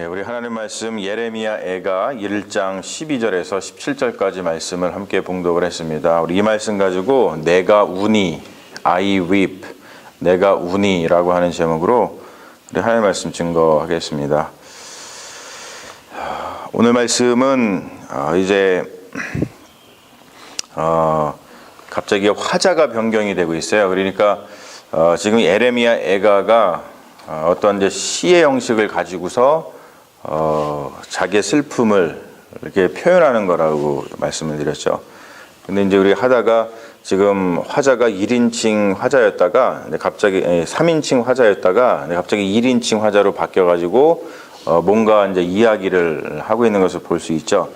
우리 하나님 말씀 예레미야 애가 1장 12절에서 17절까지 말씀을 함께 봉독을 했습니다. 우리 이 말씀 가지고 내가 우니, I weep, 내가 우니라고 하는 제목으로 우리 하나님 말씀 증거하겠습니다. 오늘 말씀은 이제 갑자기 화자가 변경이 되고 있어요. 그러니까 지금 예레미야 애가가 어떤 이제 시의 형식을 가지고서 자기의 슬픔을 이렇게 표현하는 거라고 말씀을 드렸죠. 근데 이제 우리 하다가 지금 화자가 1인칭 화자였다가 갑자기 3인칭 화자였다가 갑자기 1인칭 화자로 바뀌어가지고 뭔가 이제 이야기를 하고 있는 것을 볼 수 있죠.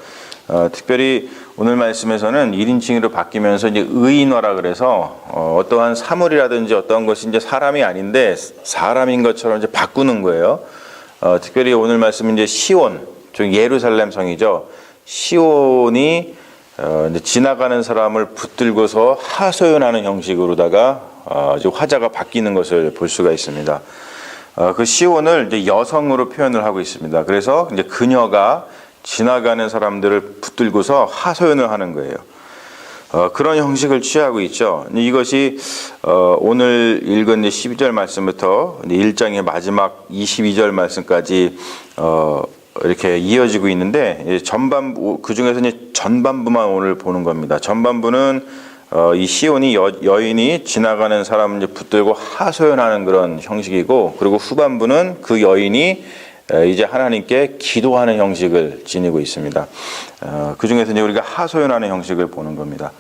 특별히 오늘 말씀에서는 1인칭으로 바뀌면서 이제 의인화라 그래서 어떠한 사물이라든지 어떤 것이 이제 사람이 아닌데 사람인 것처럼 이제 바꾸는 거예요. 특별히 오늘 말씀은 이제 시온, 즉 예루살렘 성이죠. 시온이 이제 지나가는 사람을 붙들고서 하소연하는 형식으로다가 이제 화자가 바뀌는 것을 볼 수가 있습니다. 그 시온을 이제 여성으로 표현을 하고 있습니다. 그래서 이제 그녀가 지나가는 사람들을 붙들고서 하소연을 하는 거예요. 그런 형식을 취하고 있죠. 이것이 오늘 읽은 12절 말씀부터 1장의 마지막 22절 말씀까지 이렇게 이어지고 있는데 전반부, 그 중에서 이제 전반부만 오늘 보는 겁니다. 전반부는 이 시온이 여인이 지나가는 사람을 붙들고 하소연하는 그런 형식이고, 그리고 후반부는 그 여인이 이제 하나님께 기도하는 형식을 지니고 있습니다. 그 중에서 이제 우리가 하소연하는 형식을 보는 겁니다.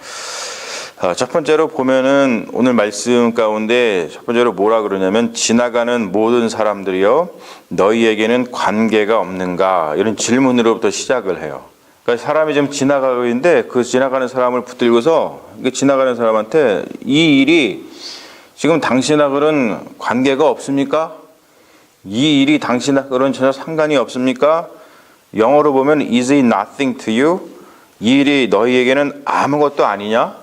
첫 번째로 보면은 오늘 말씀 가운데 첫 번째로 뭐라 그러냐면 지나가는 모든 사람들이여 너희에게는 관계가 없는가, 이런 질문으로부터 시작을 해요. 그러니까 사람이 지금 지나가고 있는데 그 지나가는 사람을 붙들고서 지나가는 사람한테 이 일이 지금 당신하고는 관계가 없습니까? 이 일이 당신하고는 전혀 상관이 없습니까? 영어로 보면 is it nothing to you? 이 일이 너희에게는 아무것도 아니냐?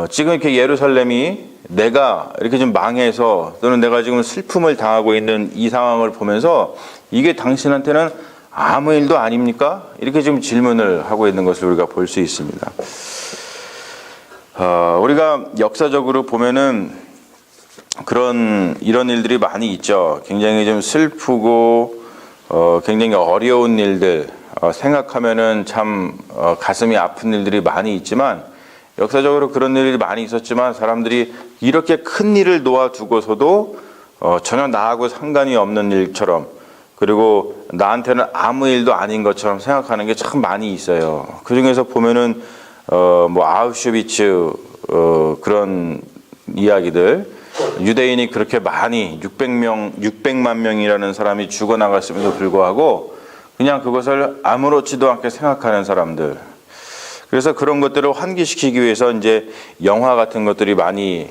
지금 이렇게 예루살렘이 내가 이렇게 좀 망해서 또는 내가 지금 슬픔을 당하고 있는 이 상황을 보면서 이게 당신한테는 아무 일도 아닙니까? 이렇게 좀 질문을 하고 있는 것을 우리가 볼 수 있습니다. 우리가 역사적으로 보면은 이런 일들이 많이 있죠. 굉장히 좀 슬프고 굉장히 어려운 일들, 생각하면은 참 가슴이 아픈 일들이 많이 있지만, 역사적으로 그런 일이 많이 있었지만 사람들이 이렇게 큰 일을 놓아두고서도 전혀 나하고 상관이 없는 일처럼, 그리고 나한테는 아무 일도 아닌 것처럼 생각하는 게 참 많이 있어요. 그 중에서 보면은 뭐 아우슈비츠 그런 이야기들, 유대인이 그렇게 많이 600만 명이라는 사람이 죽어나갔음에도 불구하고 그냥 그것을 아무렇지도 않게 생각하는 사람들. 그래서 그런 것들을 환기시키기 위해서 이제 영화 같은 것들이 많이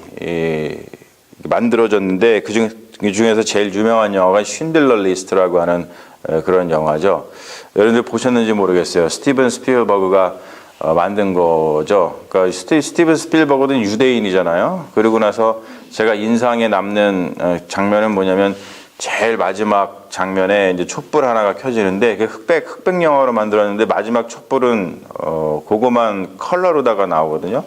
만들어졌는데, 그 중에서 제일 유명한 영화가 쉰들러 리스트라고 하는 그런 영화죠. 여러분들 보셨는지 모르겠어요. 스티븐 스필버그가 만든 거죠. 그러니까 스티븐 스필버그는 유대인이잖아요. 그리고 나서 제가 인상에 남는 장면은 뭐냐면, 제일 마지막 장면에 이제 촛불 하나가 켜지는데, 그 흑백 영화로 만들었는데 마지막 촛불은 그거만 컬러로다가 나오거든요.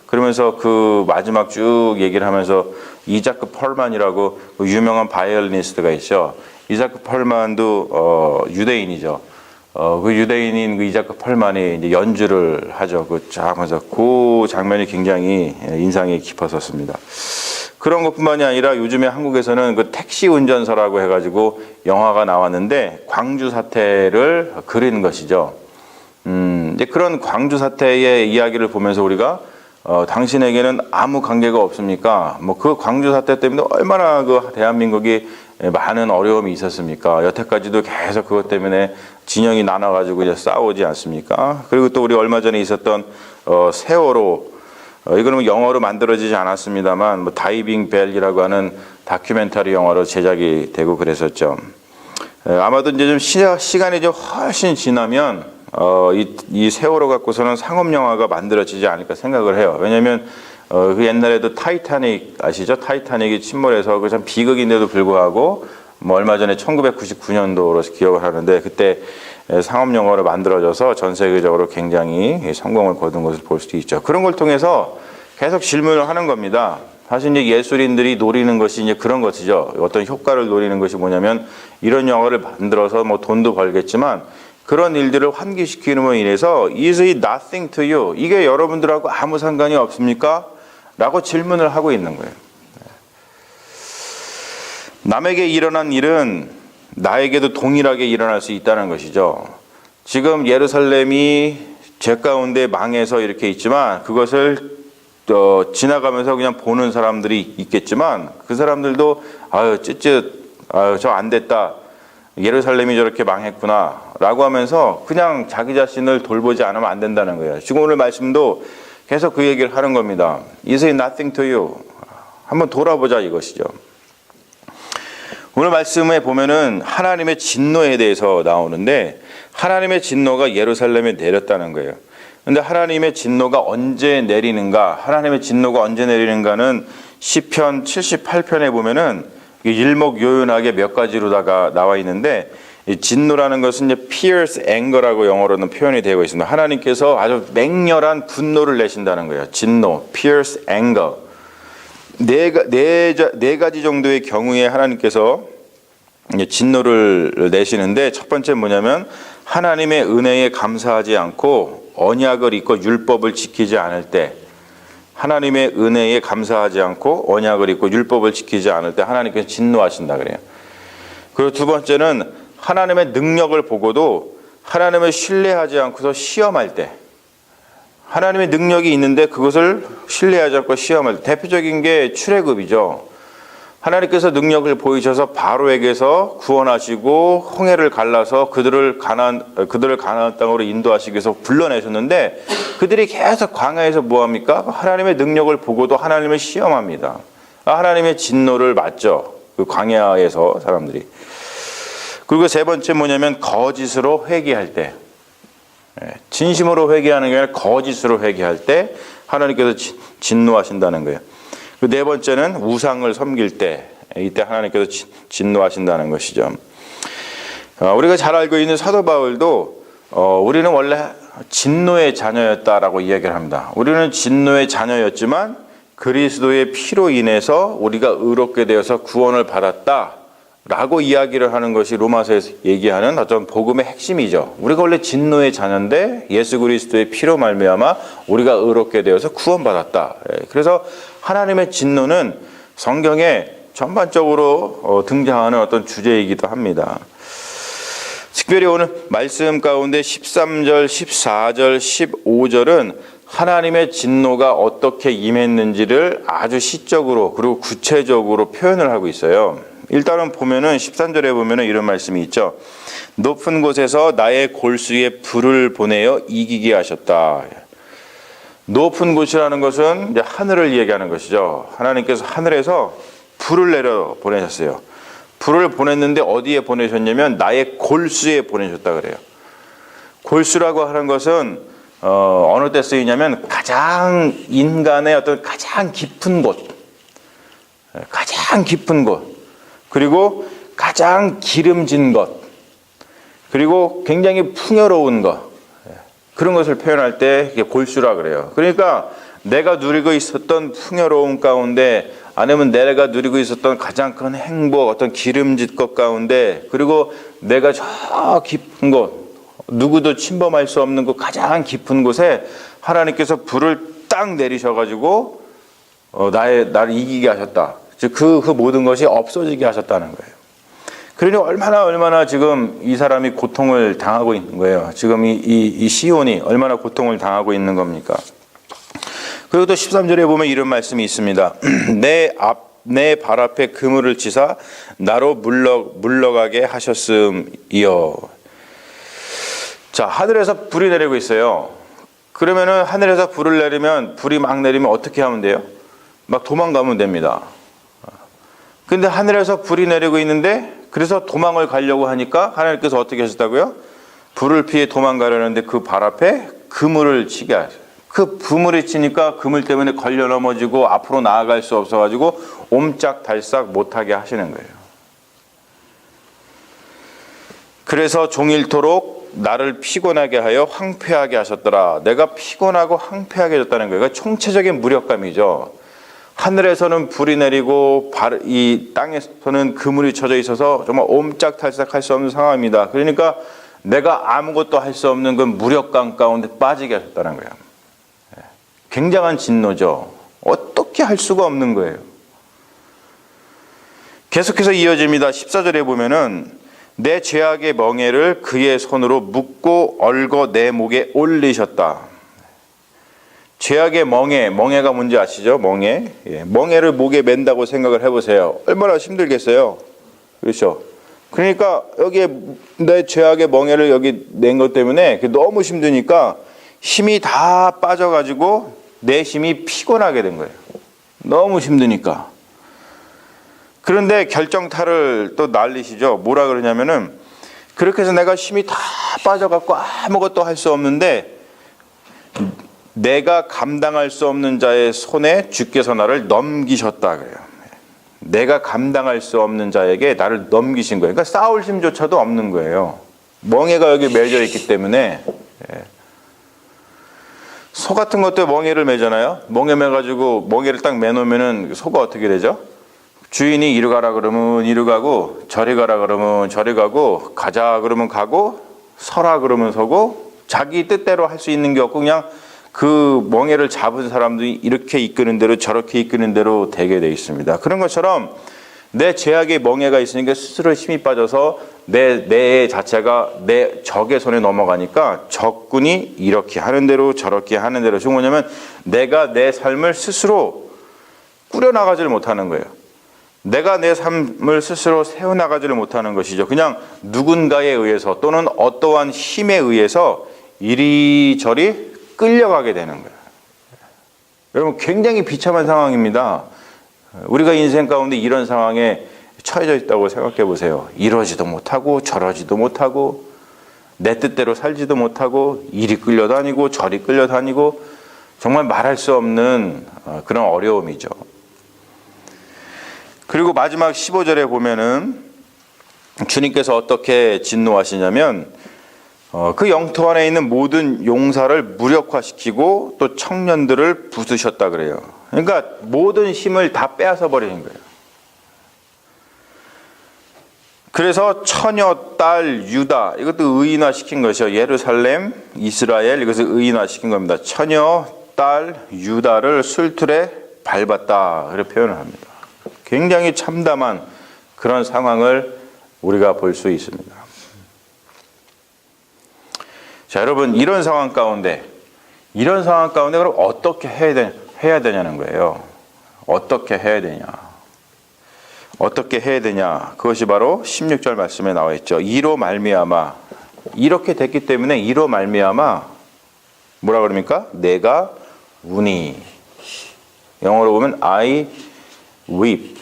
그러면서 그 마지막 쭉 얘기를 하면서 이자크 펄만이라고 유명한 바이올리니스트가 있죠. 이자크 펄만도 유대인이죠. 그 유대인인 그 이자크 펄만이 이제 연주를 하죠. 그 하면서 그 장면이 굉장히 인상이 깊었었습니다. 그런 것뿐만이 아니라 요즘에 한국에서는 그 택시 운전사라고 해가지고 영화가 나왔는데 광주 사태를 그린 것이죠. 이제 그런 광주 사태의 이야기를 보면서 우리가 당신에게는 아무 관계가 없습니까? 뭐 그 광주 사태 때문에 얼마나 그 대한민국이 많은 어려움이 있었습니까? 여태까지도 계속 그것 때문에 진영이 나눠가지고 이제 싸우지 않습니까? 그리고 또 우리 얼마 전에 있었던 세월호, 이거는 뭐 영어로 만들어지지 않았습니다만 뭐 다이빙 벨이라고 하는 다큐멘터리 영화로 제작이 되고 그랬었죠. 아마도 이제 좀 시간이 좀 훨씬 지나면 이 세월호 갖고서는 상업 영화가 만들어지지 않을까 생각을 해요. 왜냐하면 그 옛날에도 타이타닉 아시죠? 타이타닉이 침몰해서 그 참 비극인데도 불구하고 뭐 얼마 전에 1999년도로 기억을 하는데 그때 상업 영화로 만들어져서 전 세계적으로 굉장히 성공을 거둔 것을 볼 수도 있죠. 그런 걸 통해서 계속 질문을 하는 겁니다. 사실 이제 예술인들이 노리는 것이 이제 그런 것이죠. 어떤 효과를 노리는 것이 뭐냐면 이런 영화를 만들어서 뭐 돈도 벌겠지만 그런 일들을 환기시키는으로 인해서 is it nothing to you? 이게 여러분들하고 아무 상관이 없습니까? 라고 질문을 하고 있는 거예요. 남에게 일어난 일은 나에게도 동일하게 일어날 수 있다는 것이죠. 지금 예루살렘이 죄 가운데 망해서 이렇게 있지만 그것을 지나가면서 그냥 보는 사람들이 있겠지만 그 사람들도 아유 저 안 됐다. 예루살렘이 저렇게 망했구나 라고 하면서 그냥 자기 자신을 돌보지 않으면 안 된다는 거예요. 지금 오늘 말씀도 계속 그 얘기를 하는 겁니다. Is it nothing to you? 한번 돌아보자 이것이죠. 오늘 말씀에 보면은 하나님의 진노에 대해서 나오는데 하나님의 진노가 예루살렘에 내렸다는 거예요. 근데 하나님의 진노가 언제 내리는가? 하나님의 진노가 언제 내리는가는 시편 78편에 보면은 일목요연하게 몇 가지로다가 나와 있는데 이 진노라는 것은 이제 fierce anger라고 영어로는 표현이 되고 있습니다. 하나님께서 아주 맹렬한 분노를 내신다는 거예요. 진노, fierce anger. 네 가지 정도의 경우에 하나님께서 진노를 내시는데 첫 번째 뭐냐면 하나님의 은혜에 감사하지 않고 언약을 잊고 율법을 지키지 않을 때 하나님의 은혜에 감사하지 않고 언약을 잊고 율법을 지키지 않을 때 하나님께서 진노하신다 그래요. 그리고 두 번째는 하나님의 능력을 보고도 하나님을 신뢰하지 않고서 시험할 때 하나님의 능력이 있는데 그것을 신뢰하지 않고 시험할 때 대표적인 게 출애굽이죠. 하나님께서 능력을 보이셔서 바로에게서 구원하시고 홍해를 갈라서 그들을 가나안 땅으로 인도하시기 위해서 불러내셨는데 그들이 계속 광야에서 뭐합니까? 하나님의 능력을 보고도 하나님을 시험합니다. 하나님의 진노를 맞죠. 그 광야에서 사람들이. 그리고 세 번째 뭐냐면 거짓으로 회개할 때 진심으로 회개하는 게 아니라 거짓으로 회개할 때 하나님께서 진노하신다는 거예요. 그 네 번째는 우상을 섬길 때 이때 하나님께서 진노하신다는 것이죠. 우리가 잘 알고 있는 사도 바울도 우리는 원래 진노의 자녀였다라고 이야기를 합니다. 우리는 진노의 자녀였지만 그리스도의 피로 인해서 우리가 의롭게 되어서 구원을 받았다라고 이야기를 하는 것이 로마서에서 얘기하는 어떤 복음의 핵심이죠. 우리가 원래 진노의 자녀인데 예수 그리스도의 피로 말미암아 우리가 의롭게 되어서 구원받았다. 그래서 하나님의 진노는 성경에 전반적으로 등장하는 어떤 주제이기도 합니다. 특별히 오늘 말씀 가운데 13절, 14절, 15절은 하나님의 진노가 어떻게 임했는지를 아주 시적으로 그리고 구체적으로 표현을 하고 있어요. 일단은 보면은 13절에 보면은 이런 말씀이 있죠. 높은 곳에서 나의 골수에 불을 보내어 이기게 하셨다. 높은 곳이라는 것은 이제 하늘을 얘기하는 것이죠. 하나님께서 하늘에서 불을 내려 보내셨어요. 불을 보냈는데 어디에 보내셨냐면 나의 골수에 보내셨다 그래요. 골수라고 하는 것은 어느 때 쓰이냐면 가장 인간의 어떤 가장 깊은 곳, 그리고 가장 기름진 것, 그리고 굉장히 풍요로운 것, 그런 것을 표현할 때 이게 골수라 그래요. 그러니까 내가 누리고 있었던 풍요로움 가운데 아니면 내가 누리고 있었던 가장 큰 행복, 어떤 기름진 것 가운데 그리고 내가 저 깊은 곳, 누구도 침범할 수 없는 그 가장 깊은 곳에 하나님께서 불을 딱 내리셔가지고 나를 이기게 하셨다. 즉 그 모든 것이 없어지게 하셨다는 거예요. 그러니 얼마나 지금 이 사람이 고통을 당하고 있는 거예요. 지금 이 시온이 얼마나 고통을 당하고 있는 겁니까? 그리고 또 13절에 보면 이런 말씀이 있습니다. 내 발 앞에 그물을 치사 나로 물러가게 하셨음이요. 자, 하늘에서 불이 내리고 있어요. 그러면은 하늘에서 불을 내리면 불이 막 내리면 어떻게 하면 돼요? 막 도망가면 됩니다. 근데 하늘에서 불이 내리고 있는데 그래서 도망을 가려고 하니까 하나님께서 어떻게 하셨다고요? 불을 피해 도망가려는데 그 발 앞에 그물을 치게 하셨어요. 그 그물이 치니까 그물 때문에 걸려 넘어지고 앞으로 나아갈 수 없어가지고 옴짝달싹 못하게 하시는 거예요. 그래서 종일토록 나를 피곤하게 하여 황폐하게 하셨더라. 내가 피곤하고 황폐하게 해졌다는 거예요. 그러니까 총체적인 무력감이죠. 하늘에서는 불이 내리고 이 땅에서는 그물이 쳐져 있어서 정말 옴짝달싹할 수 없는 상황입니다. 그러니까 내가 아무것도 할 수 없는 그 무력감 가운데 빠지게 하셨다는 거예요. 굉장한 진노죠. 어떻게 할 수가 없는 거예요. 계속해서 이어집니다. 14절에 보면은 내 죄악의 멍에를 그의 손으로 묶고 얽어 내 목에 올리셨다. 죄악의 멍에가 뭔지 아시죠? 멍에. 멍에를 목에 맨다고 생각을 해보세요. 얼마나 힘들겠어요. 그렇죠? 그러니까 여기에 내 죄악의 멍에를 여기 낸 것 때문에 너무 힘드니까 힘이 다 빠져가지고 내 힘이 피곤하게 된 거예요. 너무 힘드니까. 그런데 결정타를 또 날리시죠. 뭐라 그러냐면은 그렇게 해서 내가 힘이 다 빠져갖고 아무것도 할 수 없는데 내가 감당할 수 없는 자의 손에 주께서 나를 넘기셨다 그래요. 내가 감당할 수 없는 자에게 나를 넘기신 거예요. 그러니까 싸울 힘조차도 없는 거예요. 멍에가 여기 매져 있기 때문에. 소 같은 것도 멍에를 매잖아요. 멍에 매가지고 멍에를 딱 매놓으면은 소가 어떻게 되죠? 주인이 이리 가라 그러면 이리 가고, 저리 가라 그러면 저리 가고, 가자 그러면 가고, 서라 그러면 서고, 자기 뜻대로 할 수 있는 게 없고 그냥 그 멍에를 잡은 사람들이 이렇게 이끄는 대로 저렇게 이끄는 대로 되게 돼 있습니다. 그런 것처럼 내 죄악의 멍에가 있으니까 스스로 힘이 빠져서 내 자체가 내 적의 손에 넘어가니까 적군이 이렇게 하는 대로 저렇게 하는 대로. 지금 뭐냐면 내가 내 삶을 스스로 꾸려나가지를 못하는 거예요. 내가 내 삶을 스스로 세워나가지를 못하는 것이죠. 그냥 누군가에 의해서 또는 어떠한 힘에 의해서 이리저리 끌려가게 되는 거예요. 여러분 굉장히 비참한 상황입니다. 우리가 인생 가운데 이런 상황에 처해져 있다고 생각해 보세요. 이러지도 못하고 저러지도 못하고 내 뜻대로 살지도 못하고 이리 끌려다니고 저리 끌려다니고 정말 말할 수 없는 그런 어려움이죠. 그리고 마지막 15절에 보면은 주님께서 어떻게 진노하시냐면 그 영토 안에 있는 모든 용사를 무력화시키고 또 청년들을 부수셨다 그래요. 그러니까 모든 힘을 다 빼앗아 버리는 거예요. 그래서 처녀, 딸, 유다 이것도 의인화시킨 것이요. 예루살렘, 이스라엘 이것을 의인화시킨 겁니다. 처녀, 딸, 유다를 술틀에 밟았다 그렇게 표현을 합니다. 굉장히 참담한 그런 상황을 우리가 볼 수 있습니다. 자, 여러분 이런 상황 가운데 그럼 어떻게 해야 되냐는 거예요. 어떻게 해야 되냐? 어떻게 해야 되냐? 그것이 바로 16절 말씀에 나와 있죠. 이로 말미암아 이렇게 됐기 때문에 이로 말미암아 뭐라 그럽니까? 내가 우니. 영어로 보면 I weep.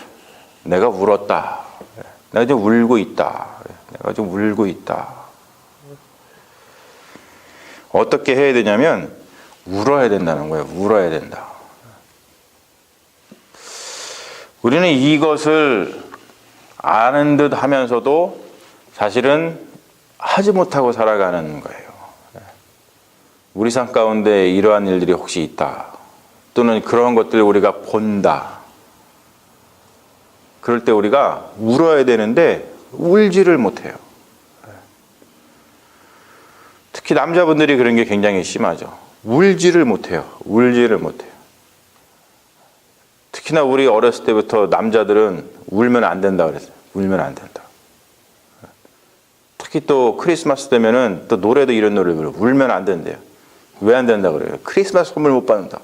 내가 울었다. 내가 지금 울고 있다. 내가 지금 울고 있다. 어떻게 해야 되냐면 울어야 된다는 거예요. 울어야 된다. 우리는 이것을 아는 듯 하면서도 사실은 하지 못하고 살아가는 거예요. 우리 삶 가운데 이러한 일들이 혹시 있다. 또는 그런 것들을 우리가 본다. 그럴 때 우리가 울어야 되는데 울지를 못해요. 특히 남자분들이 그런 게 굉장히 심하죠. 울지를 못해요. 울지를 못해요. 특히나 우리 어렸을 때부터 남자들은 울면 안 된다 그랬어요. 울면 안 된다. 특히 또 크리스마스 되면은 또 노래도 이런 노래를 불러요. 울면 안 된대요. 왜 안 된다 그래요? 크리스마스 선물 못 받는다.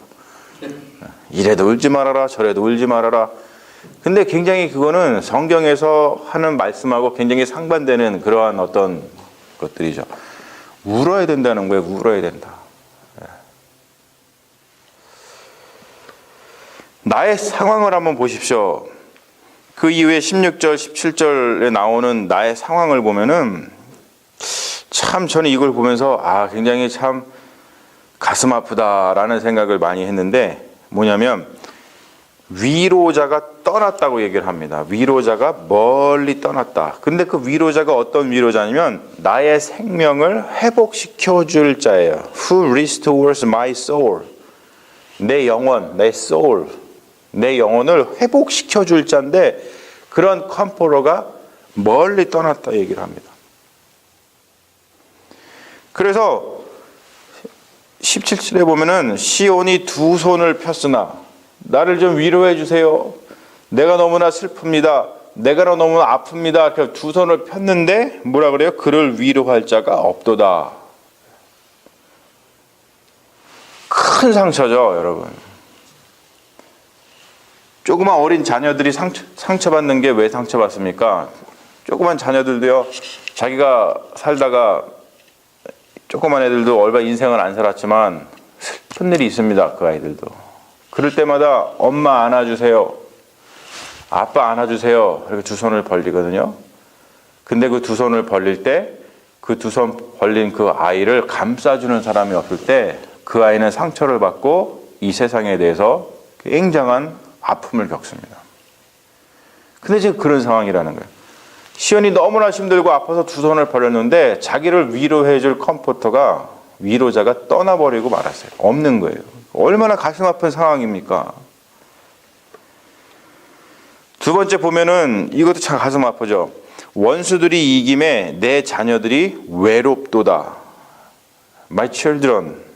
이래도 울지 말아라, 저래도 울지 말아라. 근데 굉장히 그거는 성경에서 하는 말씀하고 굉장히 상반되는 그러한 어떤 것들이죠. 울어야 된다는 거예요. 울어야 된다. 나의 상황을 한번 보십시오. 그 이후에 16절, 17절에 나오는 나의 상황을 보면은 참 저는 이걸 보면서 굉장히 참 가슴 아프다라는 생각을 많이 했는데 뭐냐면 위로자가 떠났다고 얘기를 합니다. 위로자가 멀리 떠났다. 근데 그 위로자가 어떤 위로자냐면 나의 생명을 회복시켜 줄 자예요. Who restores my soul? 내 영혼, 내 soul, 내 영혼을 회복시켜 줄 자인데 그런 컴포러가 멀리 떠났다 얘기를 합니다. 그래서 17절에 보면은 시온이 두 손을 폈으나 나를 좀 위로해 주세요. 내가 너무나 슬픕니다. 내가 너무나 아픕니다. 이렇게 두 손을 폈는데 뭐라 그래요? 그를 위로할 자가 없도다. 큰 상처죠, 여러분. 조그만 어린 자녀들이 상처받는 게 왜 상처받습니까? 조그만 자녀들도요, 자기가 살다가 조그만 애들도 얼마 인생을 안 살았지만 슬픈 일이 있습니다. 그 아이들도. 그럴 때마다 엄마 안아주세요. 아빠 안아주세요. 이렇게 두 손을 벌리거든요. 근데 그 두 손을 벌릴 때 그 두 손 벌린 그 아이를 감싸주는 사람이 없을 때 그 아이는 상처를 받고 이 세상에 대해서 굉장한 아픔을 겪습니다. 근데 지금 그런 상황이라는 거예요. 시온이 너무나 힘들고 아파서 두 손을 벌렸는데 자기를 위로해줄 컴포터가 위로자가 떠나버리고 말았어요. 없는 거예요. 얼마나 가슴 아픈 상황입니까? 두 번째 보면은 이것도 참 가슴 아프죠. 원수들이 이김에 내 자녀들이 외롭도다. My children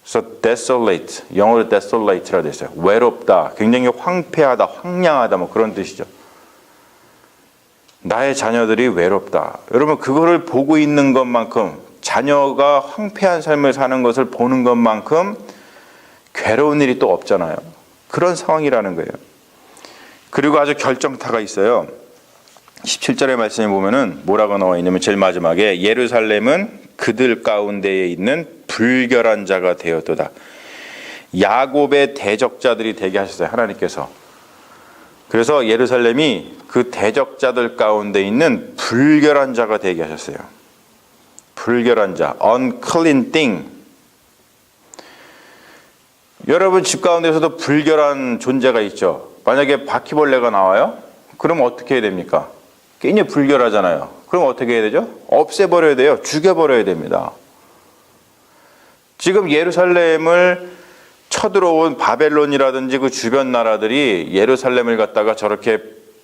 so desolate. 영어로 desolate라 됐어요. 외롭다. 굉장히 황폐하다, 황량하다 뭐 그런 뜻이죠. 나의 자녀들이 외롭다. 여러분 그거를 보고 있는 것만큼 자녀가 황폐한 삶을 사는 것을 보는 것만큼 괴로운 일이 또 없잖아요. 그런 상황이라는 거예요. 그리고 아주 결정타가 있어요. 17절의 말씀에 보면은 뭐라고 나와 있냐면 제일 마지막에 예루살렘은 그들 가운데에 있는 불결한 자가 되었도다. 야곱의 대적자들이 되게 하셨어요. 하나님께서. 그래서 예루살렘이 그 대적자들 가운데 있는 불결한 자가 되게 하셨어요. 불결한 자, unclean thing. 여러분 집 가운데서도 불결한 존재가 있죠. 만약에 바퀴벌레가 나와요? 그럼 어떻게 해야 됩니까? 굉장히 불결하잖아요. 그럼 어떻게 해야 되죠? 없애버려야 돼요. 죽여버려야 됩니다. 지금 예루살렘을 쳐들어온 바벨론이라든지 그 주변 나라들이 예루살렘을 갖다가 저렇게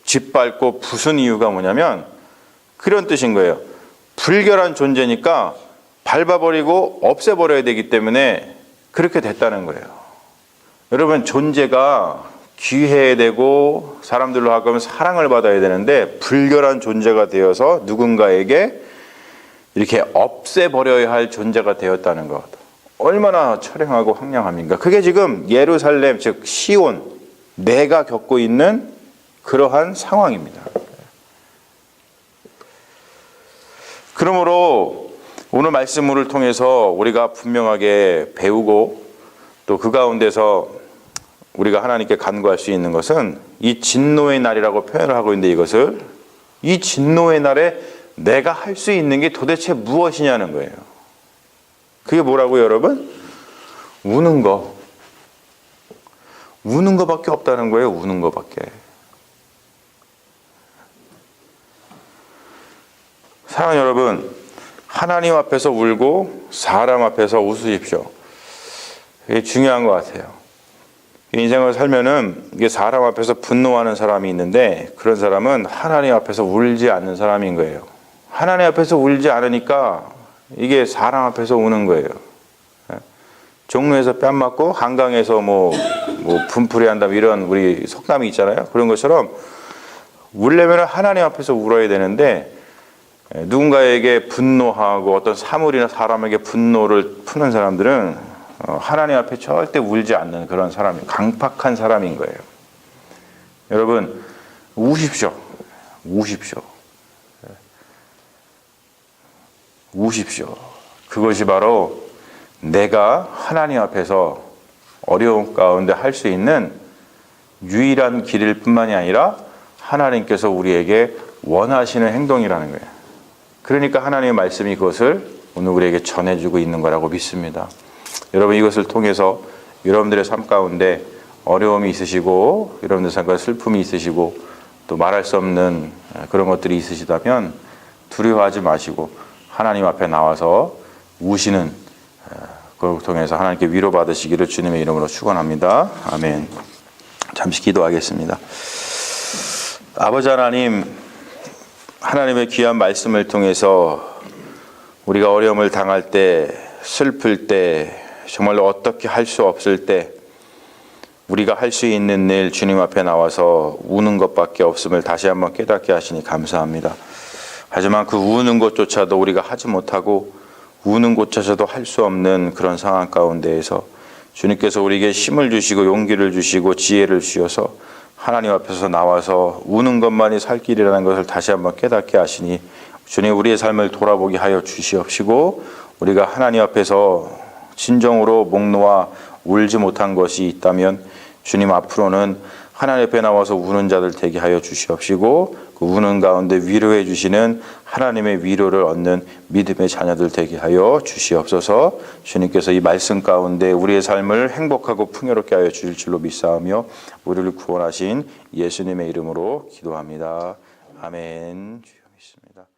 짓밟고 부순 이유가 뭐냐면 그런 뜻인 거예요. 불결한 존재니까 밟아버리고 없애버려야 되기 때문에 그렇게 됐다는 거예요. 여러분 존재가 귀해야 되고 사람들로 하면 사랑을 받아야 되는데 불결한 존재가 되어서 누군가에게 이렇게 없애버려야 할 존재가 되었다는 것. 얼마나 처량하고 황량합니까? 그게 지금 예루살렘 즉 시온 내가 겪고 있는 그러한 상황입니다. 그러므로 오늘 말씀을 통해서 우리가 분명하게 배우고 또 그 가운데서 우리가 하나님께 간구할 수 있는 것은 이 진노의 날이라고 표현을 하고 있는데 이것을 이 진노의 날에 내가 할 수 있는 게 도대체 무엇이냐는 거예요. 그게 뭐라고요, 여러분? 우는 거. 우는 거밖에 없다는 거예요. 우는 거밖에. 사랑하는 여러분, 하나님 앞에서 울고 사람 앞에서 웃으십시오. 이게 중요한 것 같아요. 인생을 살면은 이게 사람 앞에서 분노하는 사람이 있는데 그런 사람은 하나님 앞에서 울지 않는 사람인 거예요. 하나님 앞에서 울지 않으니까 이게 사람 앞에서 우는 거예요. 종로에서 뺨 맞고 한강에서 뭐 분풀이 한다 이런 우리 속담이 있잖아요. 그런 것처럼 울려면 하나님 앞에서 울어야 되는데 누군가에게 분노하고 어떤 사물이나 사람에게 분노를 푸는 사람들은 하나님 앞에 절대 울지 않는 그런 사람이 강팍한 사람인 거예요. 여러분 우십시오. 우십시오. 우십시오. 그것이 바로 내가 하나님 앞에서 어려움 가운데 할 수 있는 유일한 길일 뿐만이 아니라 하나님께서 우리에게 원하시는 행동이라는 거예요. 그러니까 하나님의 말씀이 그것을 오늘 우리에게 전해주고 있는 거라고 믿습니다. 여러분 이것을 통해서 여러분들의 삶 가운데 어려움이 있으시고 여러분들 삶과 슬픔이 있으시고 또 말할 수 없는 그런 것들이 있으시다면 두려워하지 마시고 하나님 앞에 나와서 우시는 그걸 통해서 하나님께 위로받으시기를 주님의 이름으로 축원합니다. 아멘. 잠시 기도하겠습니다. 아버지 하나님, 하나님의 귀한 말씀을 통해서 우리가 어려움을 당할 때, 슬플 때, 정말로 어떻게 할 수 없을 때 우리가 할 수 있는 일 주님 앞에 나와서 우는 것밖에 없음을 다시 한번 깨닫게 하시니 감사합니다. 하지만 그 우는 것조차도 우리가 하지 못하고 우는 것조차도 할 수 없는 그런 상황 가운데에서 주님께서 우리에게 힘을 주시고 용기를 주시고 지혜를 주셔서 하나님 앞에서 나와서 우는 것만이 살 길이라는 것을 다시 한번 깨닫게 하시니 주님 우리의 삶을 돌아보게 하여 주시옵시고 우리가 하나님 앞에서 진정으로 목 놓아 울지 못한 것이 있다면 주님 앞으로는 하나님 앞에 나와서 우는 자들 되게 하여 주시옵시고 그 우는 가운데 위로해 주시는 하나님의 위로를 얻는 믿음의 자녀들 되게 하여 주시옵소서. 주님께서 이 말씀 가운데 우리의 삶을 행복하고 풍요롭게 하여 주실 줄로 믿사오며 우리를 구원하신 예수님의 이름으로 기도합니다. 아멘. 주여 믿습니다.